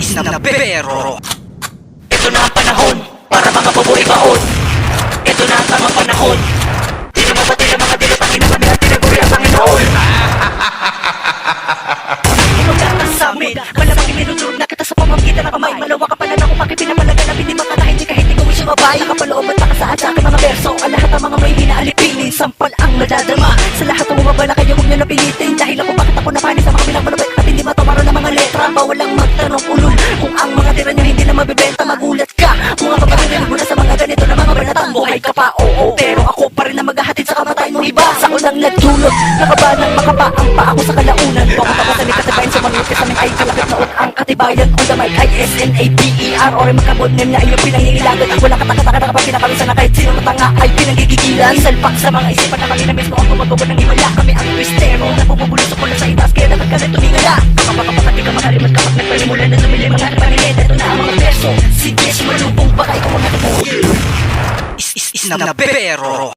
Isnabero. Ito na ang panahon para mga bobo ibaon. Ito na ang tamang panahon. Di na mapatid ang mga dilutangin na kanilang tinaguri ang Panginoon. Ipagkata sa amin, malamang iminutulog na kita sa pamamagitan ng kamay. Malawa ka pala na kung bakit pinapalaganap, hindi makatahid, di kahit ikaw siya mabay. Nakapaloob at nakasaan sa aking mga verso. Ang lahat ng mga may hinaalipinin, sampal ang nadadama. Sa lahat ng bumabala kayo, huwag nyo napilitin. Dahil ako bakit ako napanis sa mga pinagmalabay at hindi matumaro ng mga letra. Bawalang magtanong ulol kung ang mga tira nyo hindi na mabibenta, magulat ka. Mga kapatid na muna sa mga ganito na mga banatan. Buhay ka pa, oo, pero ako pa rin na maghahatid sa kamatay mo iba. Sa unang nagdulot, nakabanang makapaang pa ako sa kalaunan. Bakit ako sa likatabayan sa mga sa amin ay kalapit na ang katibayan. On the mic ay SNAPER or makabot niya ay yung pinangingilagan. Walang katakataka na kapag pinakalusan na kahit sino matanga ay pinanggigigilan. Salpak sa mga isipan na kami na mismo ang gumagawa ng himala. Kami ang twistero na bumubulo sa pula sa itaas, kaya dapat ka rin tumingala. Kapag di ka makalimat kapag nagpalimulan na tumili mga panilid. Ito na ang mga verso, sige sumalubong baka ikaw ang natubuhin. Isnabero.